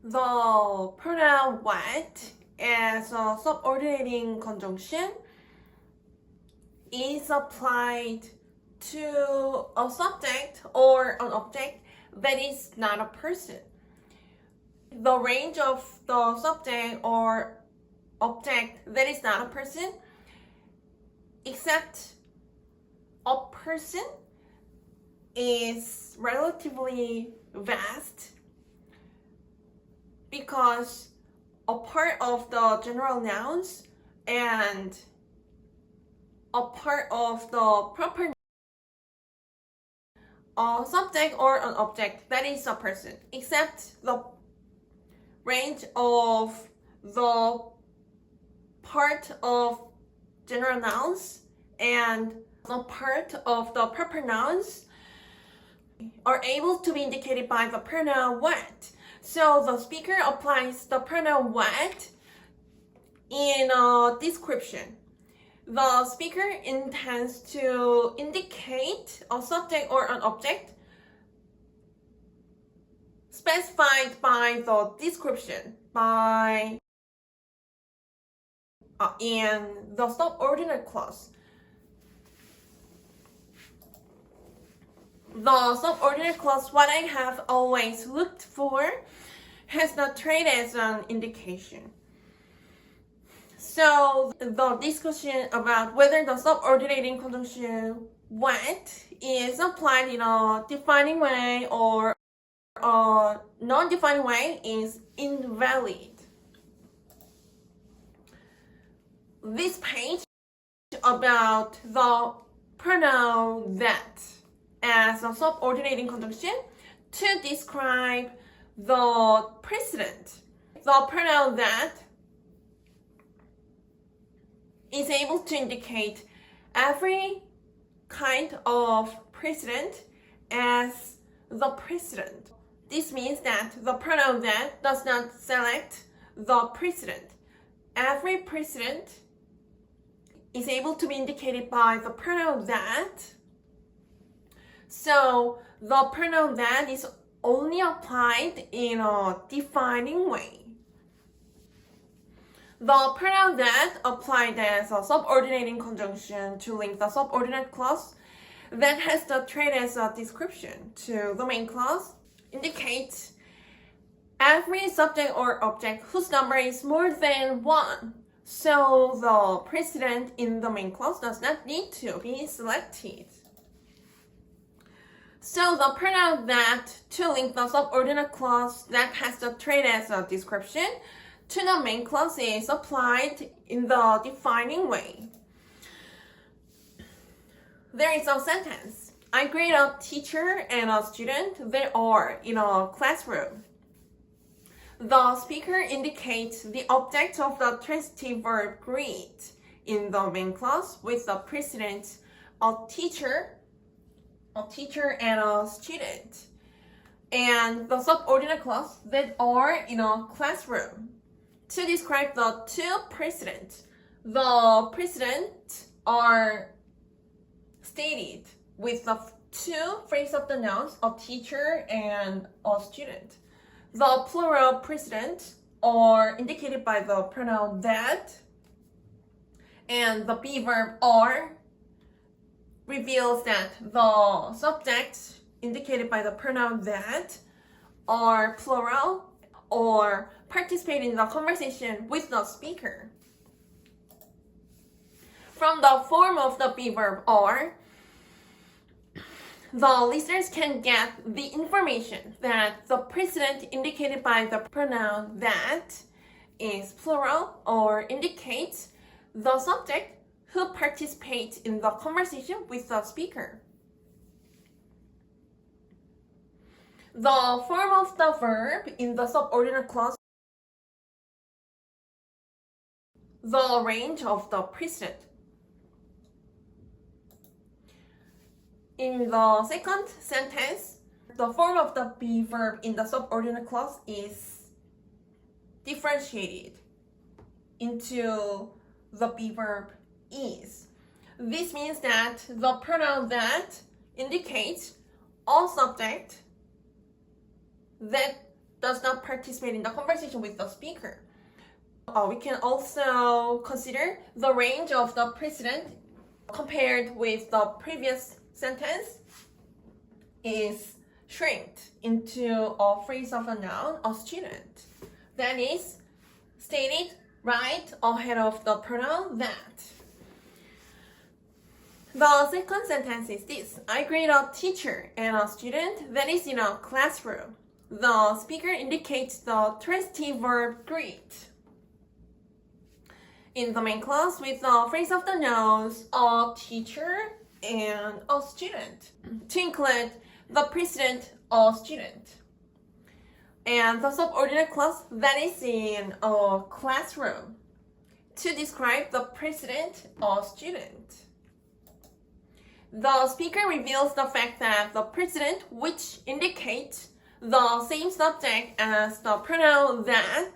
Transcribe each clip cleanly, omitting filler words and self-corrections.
the pronoun what as a subordinating conjunction is applied to a subject or an object that is not a person. The range of the subject or object that is not a person, except a person, is relatively vast because a part of the general nouns and a part of the proper subject or an object that is a person, except the range of the part of general nouns and the part of the proper nouns are able to be indicated by the pronoun what. So the speaker applies the pronoun what in a description. The speaker intends to indicate a subject or an object specified by the description in the subordinate clause. The subordinate clause, what I have always looked for, has the trait as an indication. So the discussion about whether the subordinating conjunction what is applied in a defining way or a non-defining way is invalid. This page about the pronoun that as a subordinating conjunction to describe the precedent. The pronoun that is able to indicate every kind of precedent as the precedent. This means that the pronoun that does not select the precedent. Every precedent is able to be indicated by the pronoun that. So the pronoun that is only applied in a defining way. The pronoun that applied as a subordinating conjunction to link the subordinate clause that has the trait as a description to the main clause indicates every subject or object whose number is more than 1. So the precedent in the main clause does not need to be selected. So the pronoun that to link the subordinate clause that has the trait as a description to the main clause is applied in the defining way. There is a sentence. I greet a teacher and a student. They are in a classroom. The speaker indicates the object of the transitive verb greet in the main clause with the precedent a teacher and a student, and the subordinate clause that are in a classroom to describe the two precedents. The precedents are stated with the two phrases of the nouns, a teacher and a student. The plural precedents are indicated by the pronoun that, and the be verb are reveals that the subjects indicated by the pronoun that are plural or participate in the conversation with the speaker. From the form of the be verb are, the listeners can get the information that the precedent indicated by the pronoun that is plural or indicates the subject who participates in the conversation with the speaker. The form of the verb in the subordinate clause, the range of the precedent. In the second sentence, the form of the be verb in the subordinate clause is differentiated into the be verb is. This means that the pronoun that indicates all subject that does not participate in the conversation with the speaker. We can also consider the range of the precedent compared with the previous sentence is shrinked into a phrase of a noun, a student. That is stated right ahead of the pronoun that. The second sentence is this. I greet a teacher and a student that is in a classroom. The speaker indicates the transitive verb greet. In the main class with the phrase of the nouns, a teacher and a student to include the precedent, a student. And the subordinate clause that is in a classroom to describe the precedent, a student. The speaker reveals the fact that the precedent, which indicates the same subject as the pronoun that,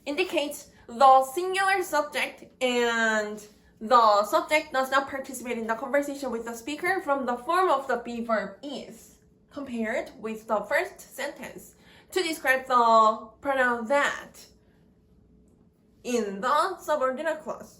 indicates the singular subject and the subject does not participate in the conversation with the speaker from the form of the be verb is, compared with the first sentence to describe the pronoun that in the subordinate clause.